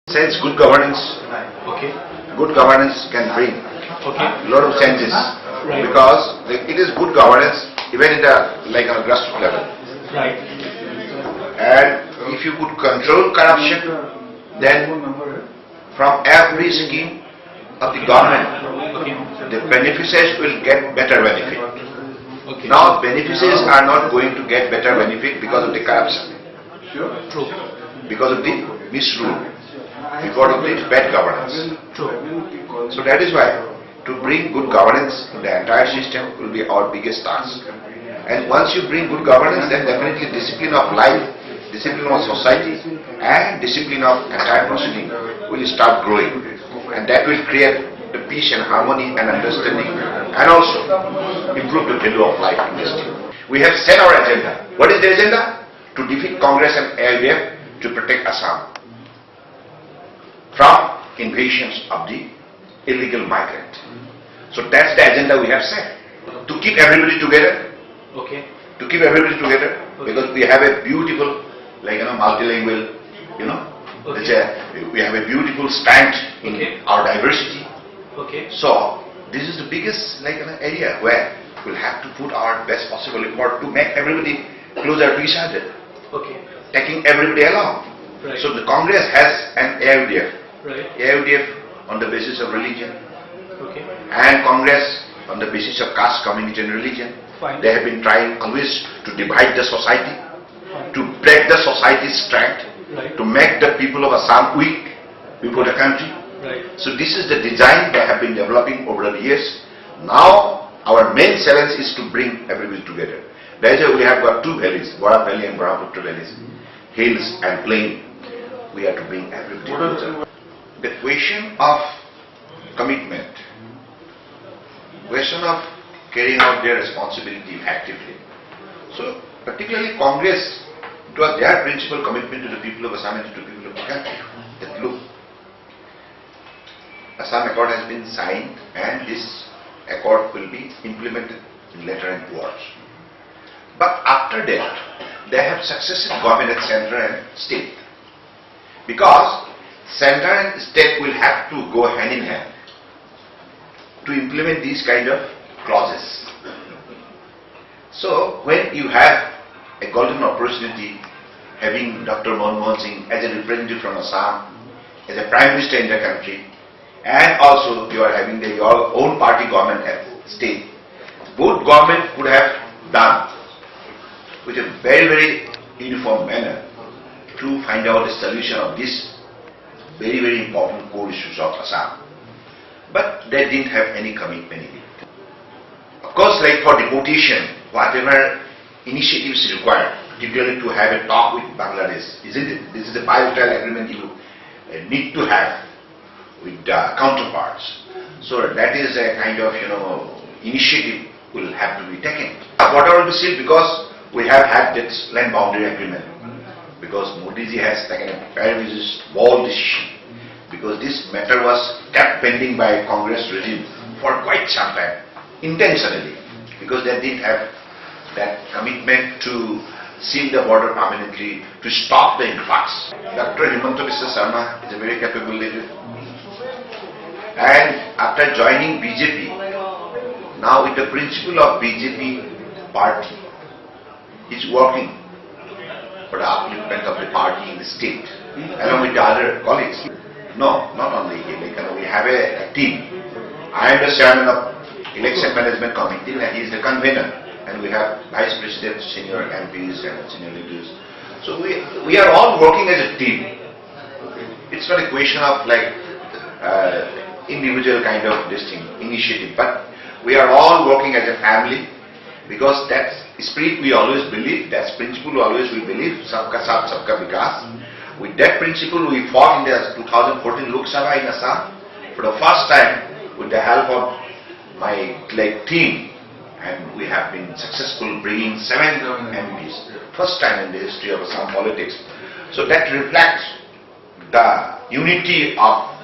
Since good governance, Okay. good governance can bring Okay. a lot of changes, Right. because it is good governance even in the like on a grassroots level. Right. And if you could control corruption, then from every scheme of the government, Okay. the beneficiaries will get better benefit. Okay. Now beneficiaries are not going to get better benefit because of the corruption, True. because of the misrule, because of the bad governance. True. So that is why to bring good governance in the entire system will be our biggest task. And once you bring good governance, then definitely discipline of life, discipline of society, and discipline of entire proceeding will start growing. And that will create the peace and harmony and understanding, and also improve the value of life in this state. We have set our agenda. What is the agenda? To defeat Congress and ALDF to protect Assam from invasions of the illegal migrant. So that's the agenda we have set. To keep everybody together, Okay. because we have a beautiful, multilingual, Okay. we have a beautiful strength in Okay. our diversity. Okay. So this is the biggest area where we'll have to put our best possible effort to make everybody closer to each other, Okay. taking everybody along. Right. So the Congress has an ALDF, Right. on the basis of religion, Okay. and Congress on the basis of caste, community and religion. Fine. They have been trying always to divide the society, Fine. to break the society's strength, Right. to make the people of Assam weak before the country. Right. So this is the design they have been developing over the years. Now our main challenge is to bring everybody together. That is why we have got two valleys, Borak Valley and Brahmaputra valleys, hills and plain. We have to bring everybody together. The question of commitment, question of carrying out their responsibility effectively. So particularly Congress, it was their principal commitment to the people of Assam and to the people of the country. That look, Assam Accord has been signed and this accord will be implemented in letter and words. But after that, they have successive government at center and state. Because center and state will have to go hand in hand to implement these kind of clauses. So when you have a golden opportunity having Dr. Manmohan Singh as a representative from Assam, as a Prime Minister in the country, and also you are having your own party government at state, both government could have done with a very, very uniform manner to find out a solution of this very, very important core issues of Assam. But they didn't have any commitment in it. Of course, like for deportation, whatever initiatives required, particularly to have a talk with Bangladesh, isn't it? This is a bilateral agreement you need to have with counterparts. So that is a kind of, initiative will have to be taken. Water will be sealed because we have had this land boundary agreement. Because Modi ji has taken a very bold decision. Because this matter was kept pending by Congress regime for quite some time, intentionally. Because they didn't have that commitment to seal the border permanently, to stop the influx. Dr. Himanta Biswa Sarma is a very capable leader. And after joining BJP, now with the principle of BJP party, is working for the upliftment of the party in the state, along with the other colleagues. No, not only him. We have a team. I am the chairman of Election Management Committee and he is the convener. And we have vice presidents, senior MPs and senior leaders. So we are all working as a team. It's not a question of individual kind of initiative, but we are all working as a family, because that spirit we always believe, that principle we always believe, Sabka Saath, Sabka Vikas. With that principle we fought in the 2014 Lok Sabha in Assam for the first time with the help of my team, and we have been successful bringing 7 MPs, first time in the history of Assam politics. So that reflects the unity of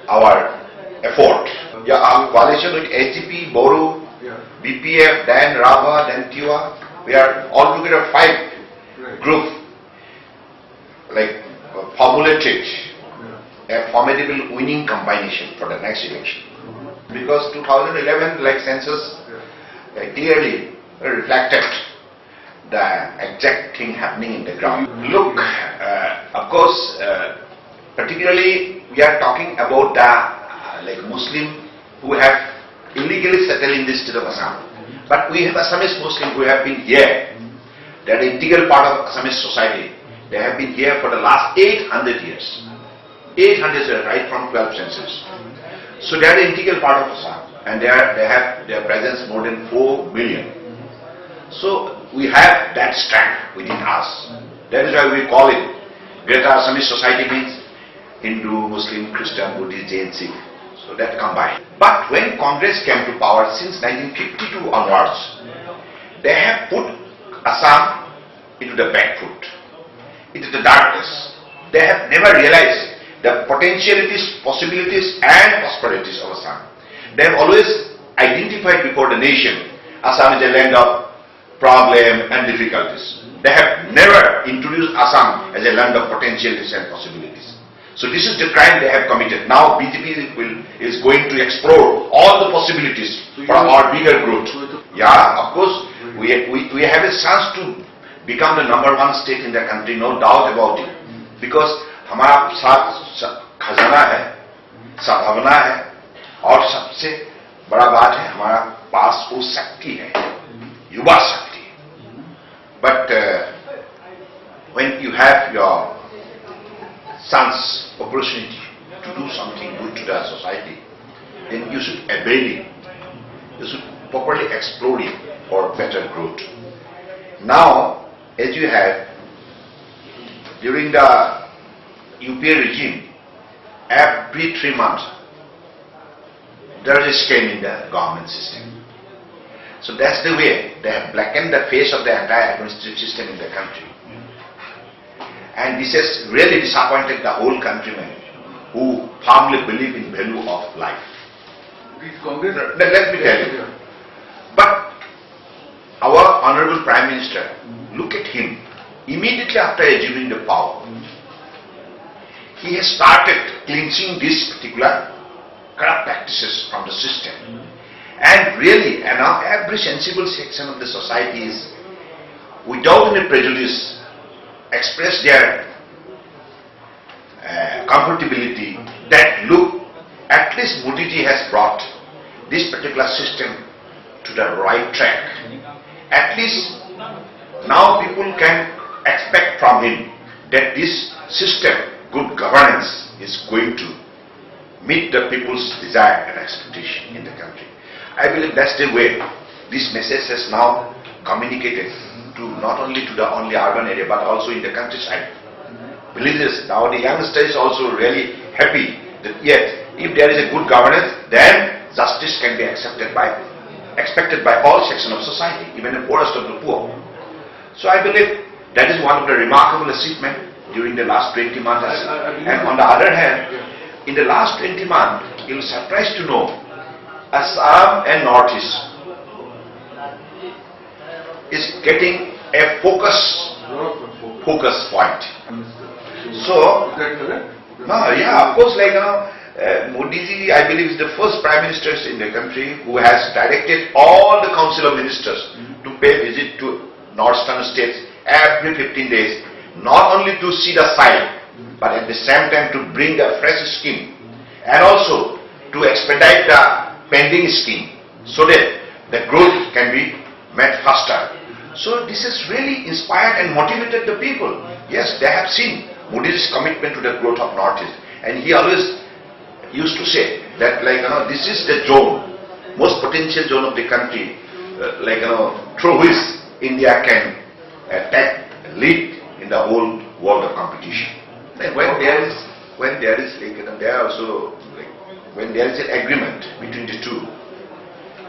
our effort. Yeah, our coalition with HDP, Boru, BPF, then Rava, then Tiwa, we are all together 5 groups formulated a formidable winning combination for the next election. Because 2011 like census clearly reflected the exact thing happening in the ground. Look, of course, particularly we are talking about the like Muslim who have illegally settled in the state of Assam. But we have Assamese Muslims who have been here. They are an integral part of Assamese society. They have been here for the last 800 years. 800 years, right from 12th century. So they are an integral part of Assam, and they have their presence more than 4 million. So we have that strength within us. That is why we call it Greater Assamese Society, means Hindu, Muslim, Christian, Buddhist, Jain, Sikh. So that combined. But when Congress came to power since 1952 onwards, they have put Assam into the back foot, into the darkness. They have never realized the potentialities, possibilities and prosperities of Assam. They have always identified before the nation Assam is a land of problem and difficulties. They have never introduced Assam as a land of potentialities and possibilities. So this is the crime they have committed. Now BJP is going to explore all the possibilities for our bigger growth. Yeah, of course, we have a chance to become the #1 state in the country, no doubt about it. Because हमारा साथ खजाना है, संभावना है, और सबसे बड़ा बात है हमारा पास वो शक्ति है, युवा शक्ति. But when you have your son's opportunity to do something good to the society, then you should avail it. You should properly explore it for better growth. Now, as you have, during the UPA regime, every 3 months, there is a strain in the government system. So that's the way they have blackened the face of the entire administrative system in the country. And this has really disappointed the whole countrymen who firmly believe in value of life. Let me tell you. But our Honorable Prime Minister, look at him. Immediately after assuming the power, he has started cleansing these particular corrupt practices from the system. And really, and now every sensible section of the society is, without any prejudice, express their comfortability that look, at least Modi ji has brought this particular system to the right track. At least now people can expect from him that this system, good governance, is going to meet the people's desire and expectation in the country. I believe that's the way this message has now communicated to not only to the only urban area but also in the countryside. Believe this, now the youngster is also really happy that yes, if there is a good governance, then justice can be expected by all sections of society, even the poorest of the poor. So I believe that is one of the remarkable achievements during the last 20 months. And on the other hand, in the last 20 months, you will be surprised to know Assam and Northeast is getting a focus point. So, yeah, of course, like Modi ji, I believe, is the first Prime Minister in the country who has directed all the Council of Ministers to pay visit to northern states every 15 days, not only to see the site, but at the same time to bring a fresh scheme and also to expedite the pending scheme so that the growth can be met faster. So this has really inspired and motivated the people. Yes, they have seen Modi's commitment to the growth of Northeast, and he always used to say that this is the zone, most potential zone of the country, through which India can lead in the whole world of competition. And when there is when there is an agreement between the two,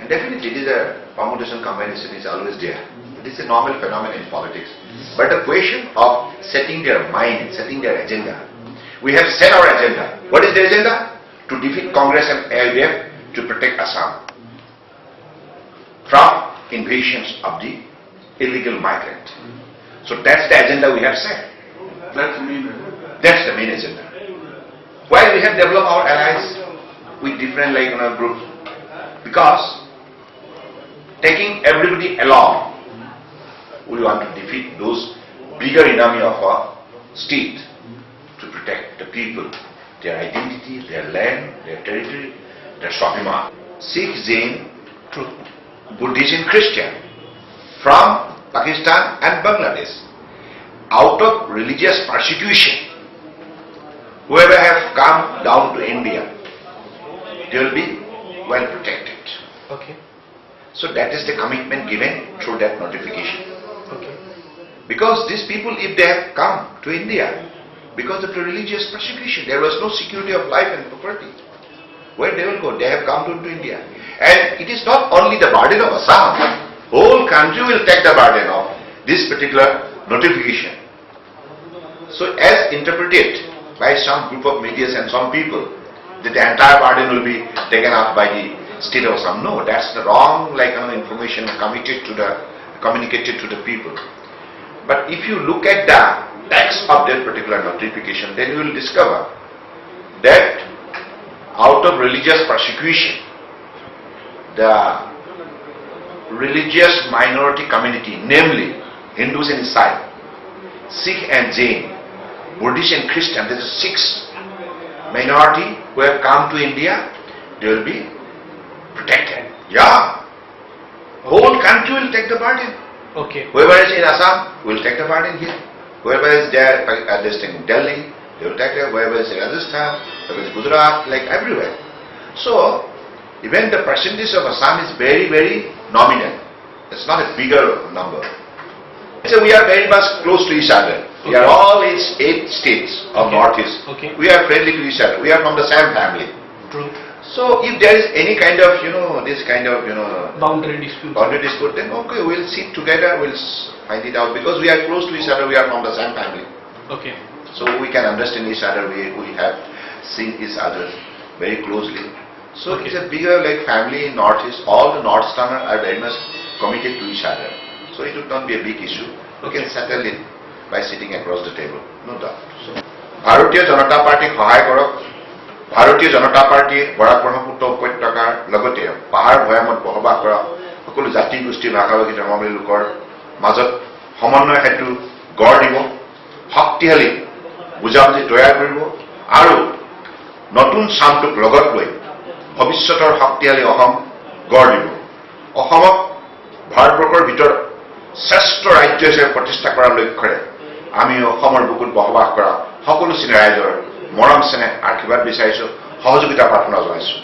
and definitely it is a permutation combination is always there. It is a normal phenomenon in politics. But the question of setting their mind, setting their agenda, we have set our agenda. What is the agenda? To defeat Congress and LDF to protect Assam from invasions of the illegal migrant. So that's the agenda we have set. That's the main agenda. That's the main agenda. Why we have developed our alliance with different groups? Because taking everybody along, we want to defeat those bigger enemy of our state to protect the people, their identity, their land, their territory, their Swabhiman. Sikh, Jain, True. Buddhist and Christian from Pakistan and Bangladesh, out of religious persecution, whoever have come down to India, they will be well protected. Okay. So that is the commitment given through that notification. Okay. Because these people, if they have come to India because of the religious persecution, there was no security of life and property. Where they will go? They have come to India. And it is not only the burden of Assam, whole country will take the burden of this particular notification. So as interpreted by some group of media and some people, that the entire burden will be taken up by the state of Assam. No, that's the wrong information communicated to the people. But if you look at the text of that particular notification, then you will discover that out of religious persecution, the religious minority community, namely Hindus and Isai, Sikh and Jain, Buddhist and Christian, there is 6 minority who have come to India, they will be protected. Yeah. Whole country will take the burden. Okay. Whoever is in Assam will take the burden here. Whoever is there in Delhi, they will take it. Whoever is in Rajasthan, whoever is Gujarat, like everywhere. So, even the percentage of Assam is very, very nominal. It's not a bigger number. So we are very much close to each other. We are all 8 states of Northeast. Okay. We are friendly to each other. We are from the same family. True. So if there is any kind of, this kind of, Boundary dispute. then okay, we'll sit together, we'll find it out. Because we are close to each other, we are from the same family. Okay. So we can understand each other, we have seen each other very closely. So it's a bigger family in Northeast. All the Northeasterners are very much committed to each other. So it would not be a big issue. We can settle it by sitting across the table. No doubt. So, Bharatiya Janata Party সহায় কৰক ভাৰতীয় জনতা পাৰ্টীয়ে বৰাক ব্ৰহ্মপুত্ৰ উপত্যকাৰ লগতে পাহাৰ ভৈয়ামত বসবাস কৰা সকলো জাতি গোষ্ঠী ভাষাভাষী ধৰ্মাৱলম্বী লোকৰ মাজত সমন্বয় হেতু গঢ় দিব শক্তিশালী বুজাবুজি তৈয়াৰ কৰিব আৰু নতুন চামটোক লগত লৈ ভৱিষ্যতৰ শক্তিশালী অসম গঢ় দিব অসমক ভাৰতবৰ্ষৰ ভিতৰত শ্ৰেষ্ঠ ৰাজ্য হিচাপে প্ৰতিষ্ঠা কৰাৰ লক্ষ্যৰে আমি অসমৰ বুকুত বসবাস কৰা সকলো শ্ৰেণীৰ ৰাইজৰ মৰম চেনেহ আশীৰ্বাদ বিচাৰিছো সহযোগিতা প্ৰাৰ্থনা জনাইছো